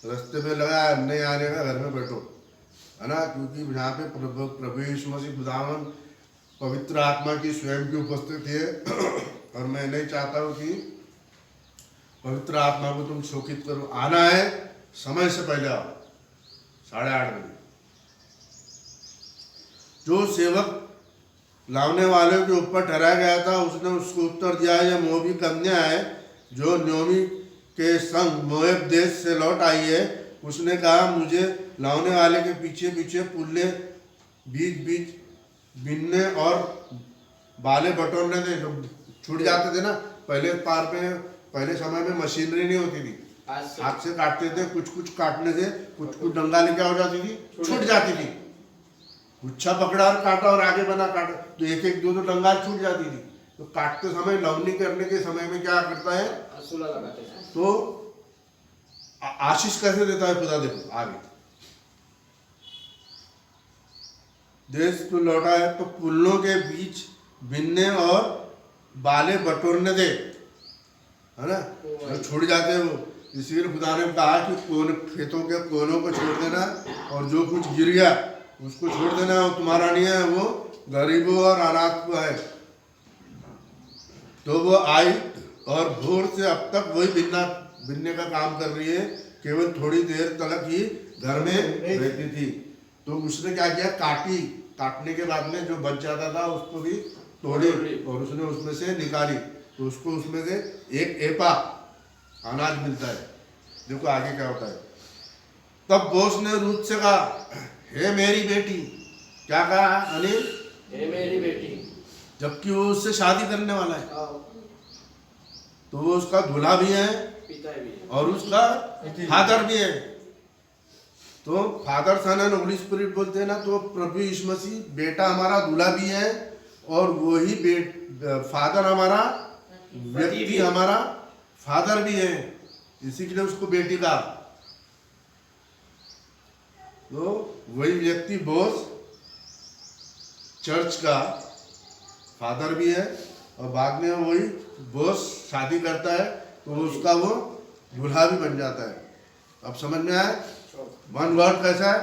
रास्ते पे लगाया, नहीं आने का घर में बैठो, है ना? क्योंकि यहाँ पे प्रभु यीशु मसीह खुदावन पवित्र आत्मा की स्वयं की उपस्थिति है। और मैं नहीं चाहता हूँ कि पवित्र आत्मा को तुम शोकित करो। आना है समय से पहले आओ, 8:30 बजे। जो सेवक लाने वाले के ऊपर ठहराया गया था, उसने उसको उत्तर दिया, यह मोआबी कन्या है जो नोमी के संग मोआब देश से लौट आई है। उसने कहा मुझे लाने वाले के पीछे पीछे पुल्ले बीच बीच बिनने और बाले बटोरने थे, जो छूट जाते थे ना। पहले समय में मशीनरी नहीं होती थी, हाथ से काटते थे, कुछ काटने से कुछ डंगा क्या हो जाती थी, छूट जाती थी। गुच्छा पकड़ा और काटा और आगे बना काटा, तो एक एक दो दो डंगाल छूट जाती थी। तो काटते समय लवनी करने के समय में क्या करता है, असुला लगाते हैं। तो आशीष कैसे देता है खुदा, देखो आगे देश को लौटा है तो पुल्लों के बीच बिनने और बाले बटोरने दे, है ना, जो छूट जाते हैं वो। इसीलिए खुदा ने कहा कि कोन खेतों के कोनों को छोड़ देना और जो कुछ गिर गया उसको छोड़ देना, वो तुम्हारा नहीं है, वो गरीबों और अनाथ को है। तो वो आई और भोर से अब तक वही बिनने का काम कर रही है, केवल थोड़ी देर तक ही घर में रहती थी। तो उसने क्या किया, काटने के बाद में जो बच जाता था उसको भी तोड़ी और उसने उसमें से निकाली, तो उसको उसमें से एक एपा अनाज मिलता है। देखो आगे क्या होता है। तब बोस ने रूत से कहा, हे मेरी बेटी, क्या कहा अनिल, हे मेरी बेटी, जबकि वो उससे शादी करने वाला है, आओ, तो वो उसका दूल्हा भी है पिता भी है। और उसका फादर भी है। तो father son and holy spirit बोलते हैं ना, तो प्रभु यीशु मसीह बेटा हमारा दूल्हा भी है और वही फादर हमारा व्यक्ति हमारा फादर भी है, इसी के लिए उसको बेटी का। तो वही व्यक्ति बोस चर्च का फादर भी है और बाद में वही बोस शादी करता है तो उसका वो दूल्हा भी बन जाता है। अब समझ में आया वन वर्ड कैसा है।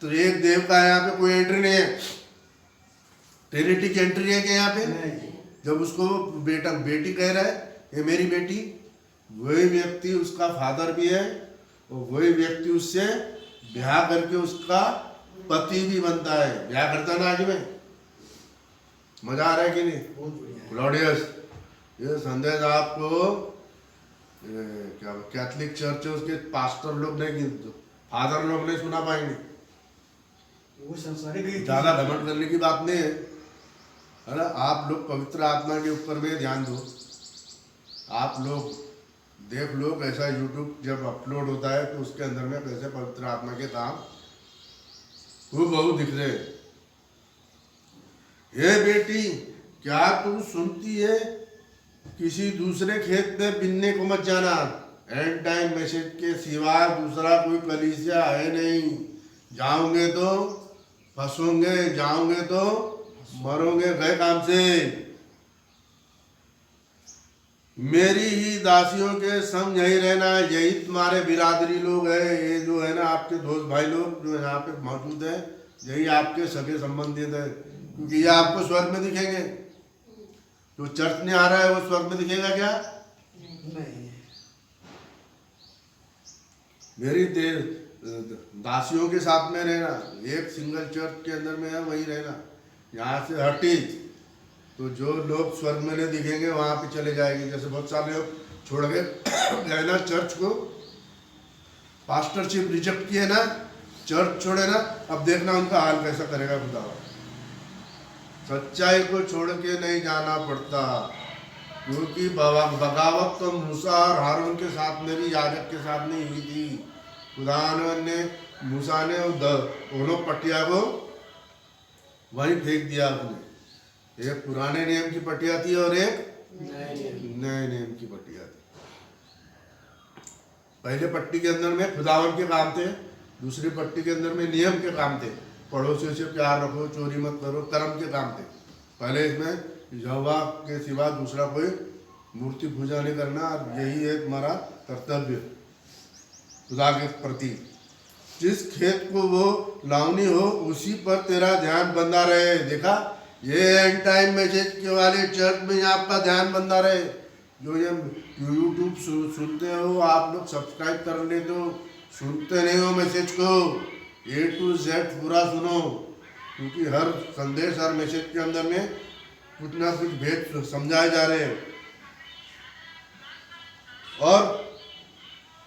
तो एक देव का यहाँ पे कोई एंट्री नहीं है, ट्रिनिटी की एंट्री है क्या यहाँ पे। जब उसको बेटा बेटी कह रहा है, ये मेरी बेटी, वही व्यक्ति उसका फादर भी है और वही व्यक्ति उससे ब्याह करके उसका पति भी बनता है, ब्याह करता है ना। आगे में मजा आ रहा है कि नहीं क्लॉडियस। ये संदेश आपको क्या कैथलिक चर्च है उसके पास्टर लोग नहीं, फादर लोग नहीं सुना पाएंगे। वो संसारिक ज्यादा घमंड करने की बात नहीं है ना। आप लोग पवित्र आत्मा के ऊपर में ध्यान दो। आप लोग देख लो कैसा यूट्यूब जब अपलोड होता है तो उसके अंदर में कैसे पवित्र आत्मा के काम वो बहुत दिख रहे हैं। ये बेटी, क्या तू सुनती है, किसी दूसरे खेत में बिनने को मत जाना। एंड टाइम मैसेज के सिवा दूसरा कोई कलीसिया है नहीं। जाओगे तो फंसोगे, जाओगे तो मरोगे, गए काम से। मेरी ही दासियों के संग यही रहना, यही तुम्हारे बिरादरी लोग है, ये जो है ना आपके दोस्त भाई लोग जो यहाँ पे मौजूद है, यही आपके सगे संबंधित है, क्योंकि ये आपको स्वर्ग में दिखेंगे। जो चर्च में आ रहा है वो स्वर्ग में दिखेगा क्या? नहीं। मेरी दासियों के साथ में रहना, एक सिंगल चर्च के अंदर में है वही रहना। यहाँ से हटी तो जो लोग स्वर्ग में नहीं दिखेंगे वहाँ पे चले जाएंगे। जैसे बहुत सारे लोग छोड़ के गए ना चर्च को, पास्टरशिप रिजेक्ट किए ना, चर्च छोड़े ना, अब देखना उनका हाल कैसा करेगा खुदा। सच्चाई को छोड़ के नहीं जाना पड़ता, क्योंकि बगावत तो मूसा और हारून के साथ में भी, याजक के साथ नहीं हुई थी। खुदा ने मूसा ने दोनों पटिया को वहीं फेंक दिया अपने। एक पुराने नियम की पटिया थी और एक नए नियम की पटिया थी। पहले पट्टी के अंदर में खुदावन के काम थे, दूसरी पट्टी के अंदर में नियम के काम थे। पड़ोसियों से प्यार रखो, चोरी मत करो, कर्म के काम थे। पहले इसमें यहोवा के सिवा दूसरा कोई मूर्ति पूजा नहीं करना, और यही एक हमारा कर्तव्य खुदा के प्रति। जिस खेत को वो लावनी हो उसी पर तेरा ध्यान बंधा रहे। देखा, ये एंड टाइम मैसेज के वाले चर्च में आपका ध्यान बंधा रहे। जो ये यूट्यूब सुनते हो आप लोग, सब्सक्राइब कर लेते हो, सुनते नहीं हो मैसेज को, A to Z पूरा सुनो, क्योंकि हर संदेश हर मैसेज के अंदर में कुछ ना कुछ भेद समझाए जा रहे हैं। और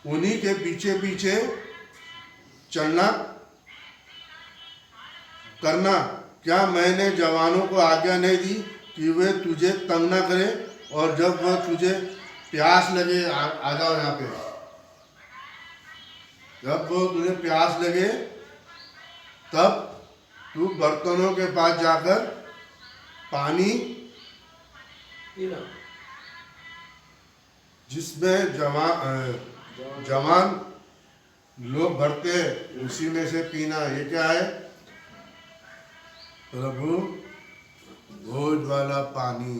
उन्हीं के पीछे पीछे चलना करना। क्या मैंने जवानों को आज्ञा नहीं दी कि वे तुझे तंग ना करें, और जब वह तुझे प्यास लगे, आ जाओ यहाँ पे, जब वो तुझे प्यास लगे तब तू बर्तनों के पास जाकर पानी पीना जिसमें जवान लोग भरते हैं उसी में से पीना। ये क्या है? प्रभु भोज वाला पानी।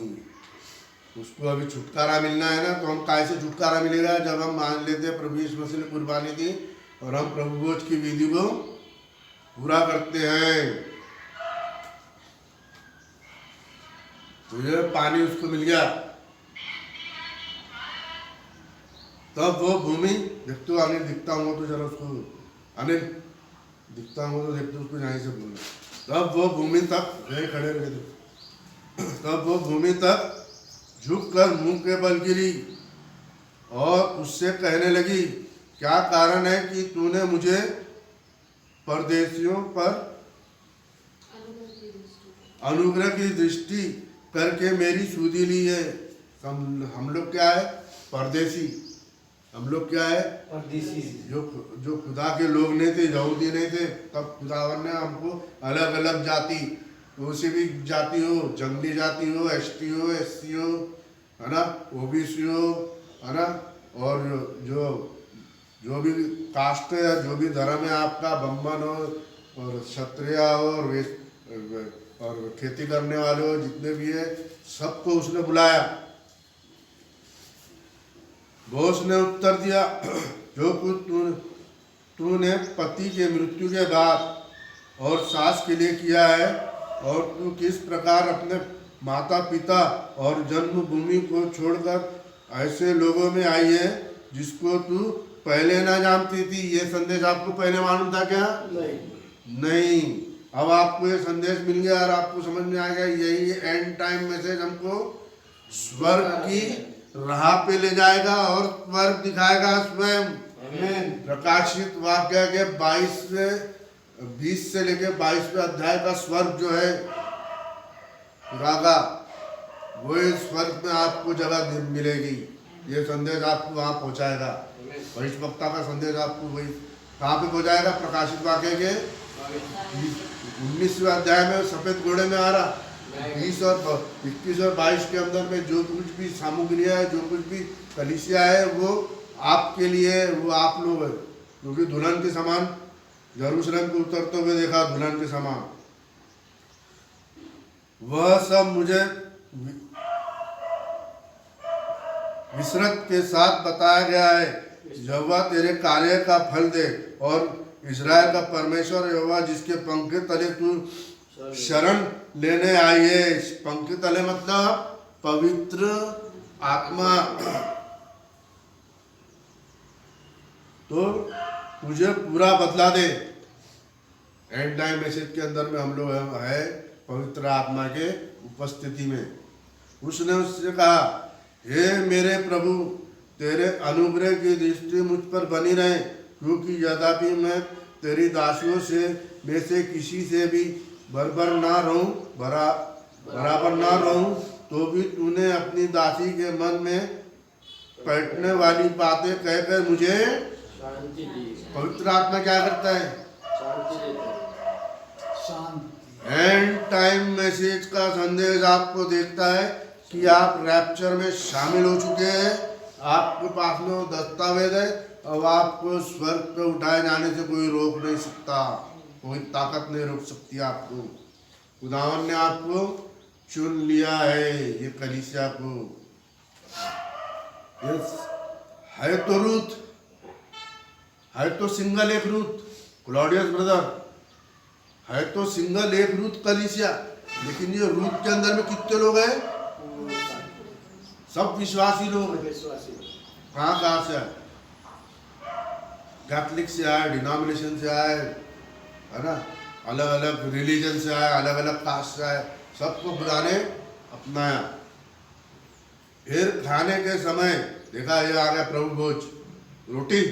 उसको अभी छुटकारा मिलना है ना, तो हम कैसे छुटकारा मिलेगा? जब हम मान लेते हैं प्रभु यीशु मसीह ने कुर्बानी दी और हम प्रभु भोज की विधि को पूरा करते हैं, तो ये पानी उसको मिल गया। तब वो भूमि देखते हो, अनिल दिखता हूँ तो जरा उसको, अनिल दिखता हूँ तो देखते उसको यहीं से बोलना। तब वो भूमि तक यही खड़े रहे थे। तब वो भूमि तक झुककर मुंह के बल गिरी और उससे कहने लगी, क्या कारण है कि तूने मुझे परदेशियों पर अनुग्रह की दृष्टि करके मेरी सूदी ली है? हम लोग क्या है? परदेसी। हम लोग क्या है? परदेसी। जो खुदा के लोग नहीं थे, यहूदी नहीं थे, तब खुदावन ने हमको अलग अलग जाति, कोई भी जाति हो, जंगली जाति हो, एसटी हो, एससी हो, है ना, ओबीसी हो, है ना, और जो भी कास्ट है, जो भी धर्म है आपका, ब्राह्मण हो और क्षत्रिय हो और खेती करने वाले हो, जितने भी है, सबको उसने बुलाया। बोस ने उत्तर दिया, जो कुछ तूने पति के मृत्यु के बाद और सास के लिए किया है, और तू किस प्रकार अपने माता पिता और जन्मभूमि को छोड़कर ऐसे लोगों में आई है जिसको तू पहले ना जानती थी। ये संदेश आपको पहले मालूम था क्या? नहीं। अब आपको ये संदेश मिल गया और आपको समझ में आ गया, यही एंड टाइम मैसेज हमको स्वर्ग की राह पे ले जाएगा और स्वर्ग दिखाएगा स्वयं। प्रकाशित वाक्य के 20 से लेकर 22वें अध्याय का स्वर्ग जो है रागा, वो इस स्वर्ग में आपको जगह मिलेगी। ये संदेश आपको वहाँ पहुँचाएगा। भविष्यवक्ता का संदेश आपको वही कहाँ पे पहुँचाएगा? प्रकाशित वाक्य के 19वें अध्याय में सफेद घोड़े में आ रहा, 20 और 21 और 22 के अंदर में जो कुछ भी सामग्री है, जो कुछ भी कलीसिया है, वो आपके लिए, वो आप लोग है। क्योंकि दुल्हन के समान यरूशलेम को उतरते हुए देखा, दुल्हन के समान। वह सब मुझे विसरत के साथ बताया गया है। यहोवा तेरे कार्य का फल दे और इस्राएल का परमेश्वर यहोवा जिसके पंख के तले तू शरण लेने आई है। पंख के तले मतलब पवित्र आत्मा। तो तुझे पूरा बदला दे। एंड टाइम मैसेज के अंदर में हम लोग है पवित्र आत्मा के उपस्थिति में। उसने उससे कहा, हे मेरे प्रभु, तेरे अनुग्रह की दृष्टि मुझ पर बनी रहे, क्योंकि यद्यपि मैं तेरी दासियों से में से किसी से भी बराबर ना रहूं, तो भी तूने अपनी दासी के मन में बैठने वाली बातें कहकर मुझे शांति दी। पवित्र आत्मा क्या करता है? शांति देता है। शांति। एंड टाइम मैसेज का संदेश आपको देखता है कि आप रैप्चर में शामिल हो चुके हैं, आपके पास में वो दस्तावेज है, अब आपको स्वर्ग पे उठाए जाने से कोई रोक नहीं सकता, कोई ताकत नहीं रोक सकती आपको। खुदावन ने आपको चुन लिया है, ये कलीसिया को। यस, है तो रूथ, है तो सिंगल एक रूथ, क्लॉडियस ब्रदर, है तो सिंगल एक रूथ कलीसिया, लेकिन ये रूथ के अंदर में कितने लोग हैं? सब विश्वासी लोग हैं। विश्वासी कहाँ से आए? कैथलिक से आए, डिनोमिनेशन से आए, है ना, अलग अलग रिलीजन से आए, अलग अलग कास्ट से आए, सबको खुदा ने अपनाया। फिर खाने के समय देखा, ये आ गया प्रभु भोज। रोटी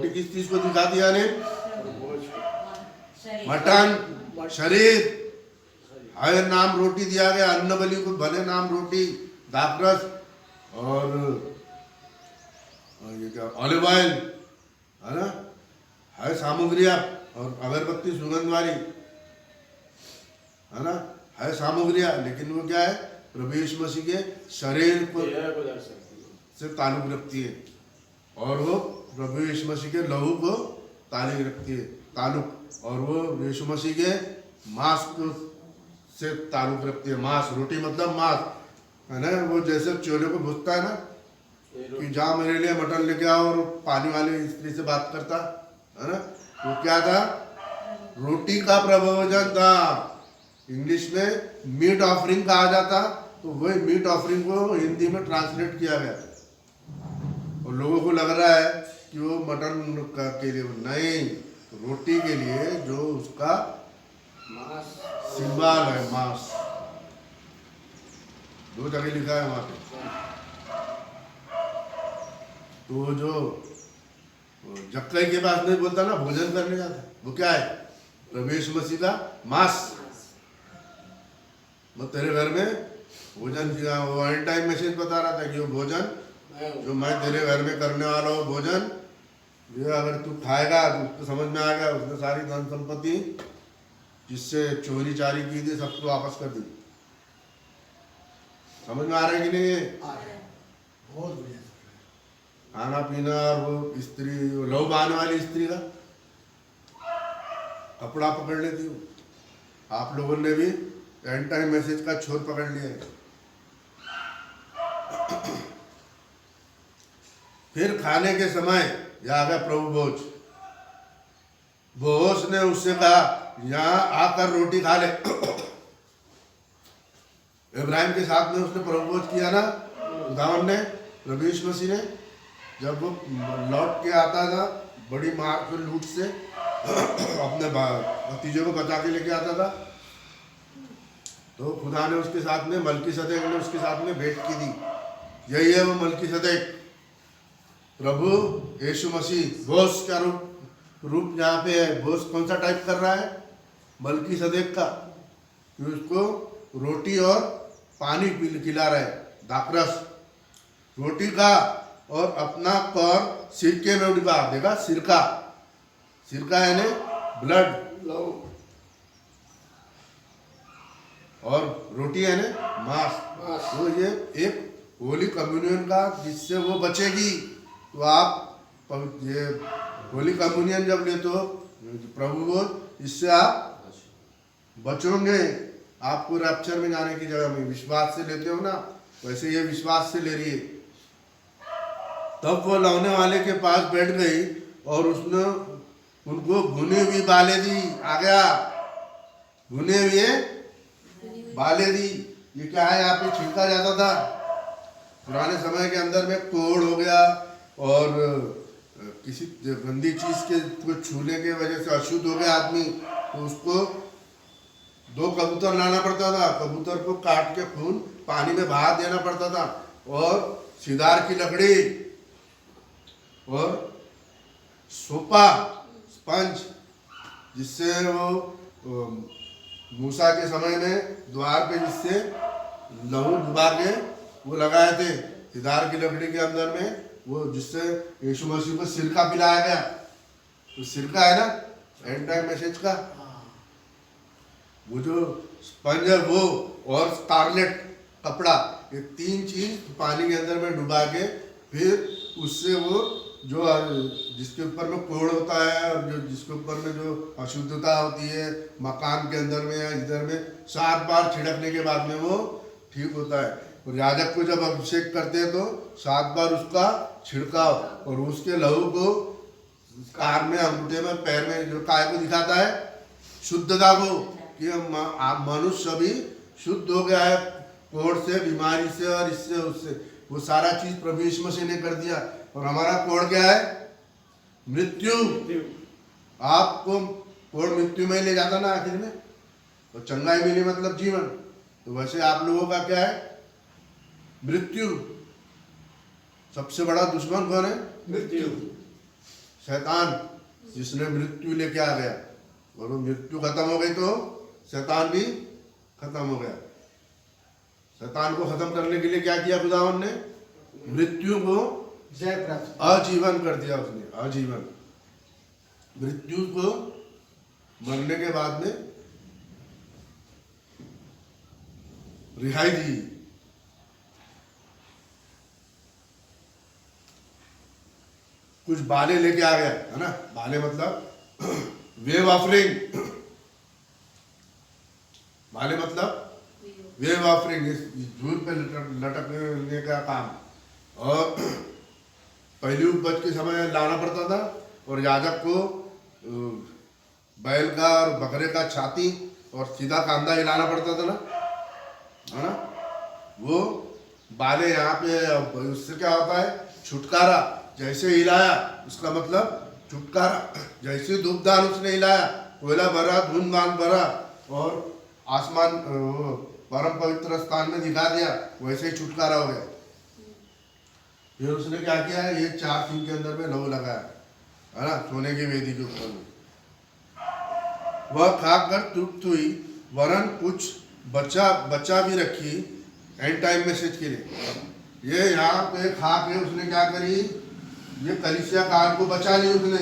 किस चीज को दिखा दिया ने? मटन, शरीर, हर नाम रोटी दिया गया। अन्न बलि को बने नाम रोटी, दाखरस और ये क्या, ऑलिव ऑयल, है ना, हर सामग्रियाँ और अगरबत्ती सुगंध वाली। है ना, है सामग्रियाँ, लेकिन वो क्या है, प्रभु यीशु मसीह के शरीर को तेरा को दर्शन किया। से ताल्लुक रखती है, और वो प्रभु यीशु मसीह के लहू को ताल्लुक रखती है, ताल्लुक, और वो यीशु मसीह के मांस को से ताल्लुक रखती है। मांस, रोटी मतलब मांस, है ना, वो जैसे चोले को भूजता है ना, कि जा मेरे लिए मटन लेके आओ, और पानी वाली स्त्री से बात करता है ना, वो क्या था, रोटी का प्रभोजन था। इंग्लिश में मीट ऑफरिंग कहा जाता, तो वही मीट ऑफरिंग को हिंदी में ट्रांसलेट किया गया, और लोगों को लग रहा है कि वो मटन के लिए नहीं, रोटी के लिए, जो उसका मांस सिंबल है, मांस। 2 जगह लिखा है वहां पे। तो जो जक्कई के पास नहीं बोलता ना, भोजन करने जाता, वो क्या है, प्रभु यीशु मसीह का मांस। वो तेरे घर में भोजन किया, वो एंड टाइम मैसेज बता रहा था कि वो भोजन जो मैं तेरे घर में करने वाला हूँ, भोजन जो अगर तू खाएगा तो उसको समझ में आ गया, उसने सारी धन संपत्ति जिससे चोरी चारी की थी सबको वापस कर दी। समझ में आ रहा है कि नहीं? आ रहा है, बहुत बढ़िया। खाना पीना, और वो स्त्री, वो लहू बहाने वाली स्त्री का कपड़ा पकड़ लेती हो। आप लोगों ने भी एंड टाइम मैसेज का छोर पकड़ लिया है। फिर खाने के समय आ गया प्रभु भोज। बोस ने उससे कहा, यहाँ आकर रोटी खा ले। इब्राहिम के साथ में उसने प्रभु भोज किया ना, खुदावन ने, प्रभु यीशु मसीह ने, जब वो लौट के आता था बड़ी मार के लूट से, अपने भतीजे को बचा के लेके आता था, तो खुदा ने उसके साथ में, मलकीसदेक ने उसके साथ में भेंट की थी। यही है वो मलकीसदेक, प्रभु यीशु मसीह। बोस का रूप यहाँ पे है। बोस कौन सा टाइप कर रहा है, मलकीसदेक का, कि उसको रोटी और पानी खिला रहा है, दाखरस, रोटी का, और अपना पैर सिरके में डुबा देगा। सिरका, सिरका यानी ब्लड, लहू, और रोटी यानी मांस। तो ये एक होली कम्युनियन का, जिससे वो बचेगी। तो आप ये होली कम्युनियन जब लेते हो, प्रभु बोध, इससे आप बचोगे। आपको रैप्चर में जाने की जगह में विश्वास से लेते हो ना, वैसे ये विश्वास से ले रही है। तब वो लाने वाले के पास बैठ गई, और उसने उनको भुनी हुई बाले दी। आ गया, भुने हुए बाले दी। ये क्या है, यहाँ पे छिड़का जाता था पुराने समय के अंदर में। कोड़ हो गया, और किसी गंदी चीज के को छूने के वजह से अशुद्ध हो गया आदमी, तो उसको 2 कबूतर लाना पड़ता था। कबूतर को काट के खून पानी में बहा देना पड़ता था, और सिदार की लकड़ी, और सोपा, स्पंज, जिससे वो मूसा के समय में द्वार पे जिससे लहू डुबा के वो लगाए थे सिदार की लकड़ी के अंदर में, वो जिससे यीशु मसीह को सिरका पिलाया गया। तो सिरका है ना एंड टाइम मैसेज का, वो जो स्पंज है वो, और स्कारलेट कपड़ा, ये 3 चीज पानी के अंदर में डुबा के, फिर उससे वो जो जिसके ऊपर में कोड़ होता है, और जो जिसके ऊपर में जो अशुद्धता होती है मकान के अंदर में या इधर में, 7 बार छिड़कने के बाद में वो ठीक होता है। और याजक को जब अभिषेक करते हैं तो 7 बार उसका छिड़काव, और उसके लहू को कार में, अंगूठे में, पैर में, जो काय को दिखाता है शुद्धता को, कि मनुष्य भी शुद्ध हो गया है कोड़ से, बीमारी से, और इससे उससे। वो सारा चीज प्रभु यीशु मसीह ने कर दिया। और हमारा कोड़ क्या है, मृत्यु। आपको कोड़ मृत्यु में ले जाता ना आखिर में, और चंगाई मिली मतलब जीवन। तो वैसे आप लोगों का क्या है, मृत्यु। सबसे बड़ा दुश्मन कौन है, मृत्यु, शैतान, जिसने मृत्यु लेके आ गया। और वो मृत्यु खत्म हो गई तो शैतान भी खत्म हो गया। शैतान को खत्म करने के लिए क्या किया खुदावन ने, मृत्यु को जय प्राप्त, आजीवन कर दिया उसने, आजीवन। मृत्यु को मरने के बाद में रिहाई दी। कुछ बाले लेके आ गया है ना, बाले मतलब वेव ऑफरिंग, बाले मतलब वेव ऑफरिंग, इस झूल पे लटकने का काम। और पहली उपज के समय लाना पड़ता था और याजक को बैल का और बकरे का छाती और सीधा कांधा हिलाना पड़ता था ना, है ना। वो बाले यहाँ पे, उससे क्या होता है, छुटकारा। जैसे हिलाया उसका मतलब छुटकारा। जैसे धूपदान उसने हिलाया, कोयला भरा, धूमधाम भरा और आसमान परम पवित्र स्थान में दिखा दिया, वैसे ही छुटकारा हो गया। फिर उसने क्या किया, ये 4 सिंह के अंदर में लहू लगाया, है ना, सोने की वेदी के ऊपर में। वह खाकर तृप्त हुई, वरन कुछ बच्चा भी रखी एंड टाइम मैसेज के लिए। ये यहाँ पे खा के उसने क्या करी, ये कलीसिया काल को बचा ली उसने।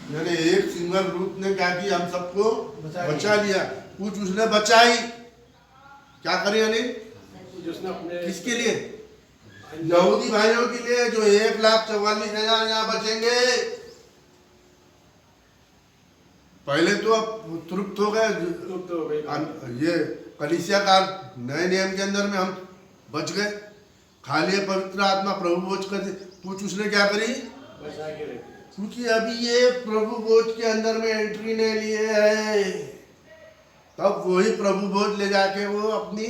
यानी एक सिंगल रूप ने क्या किया, हम सबको बचा लिया। कुछ उसने बचाई, क्या करी, यानी जिसने अपने किसके लिए, यहूदी भाइयों के लिए, जो 1,44,000 यहाँ बचेंगे। पहले तो अब तृप्त हो गए, लुप्त हो गई। ये कलीसिया काल नए नियम के अंदर में हम बच गए, खा लिए पवित्र आत्मा, प्रभु भोज कर। कुछ उसने क्या करी, बचा के रखी। क्योंकि अभी ये प्रभु भोज के अंदर में एंट्री नहीं लिए है, तब वही प्रभु भोज ले जाके वो अपनी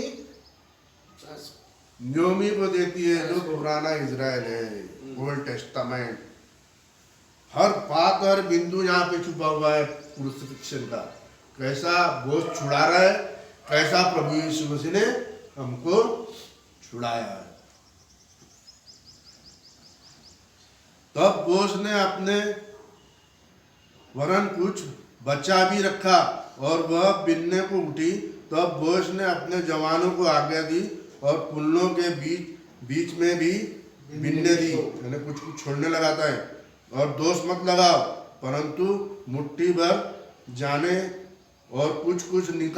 न्योमी को देती है, जो पुराना इजराइल है, ओल्ड टेस्टामेंट। हर बात हर बिंदु यहाँ पे छुपा हुआ है क्रूसिफिक्शन का। कैसा बोझ छुड़ा रहा है, कैसा प्रभु यीशु मसीह ने हमको छुड़ाया है। तब बोझ ने अपने वरन कुछ बच्चा भी रखा और वह बिनने को उठी। तब बोझ ने अपने जवानों को आज्ञा दी और पुल्लों के बीच में भी बिनने दी, यानी कुछ कुछ छोड़ने लगाता है। और दोष मत लगाओ, परंतु मुट्ठी भर जाने और कुछ कुछ निकाल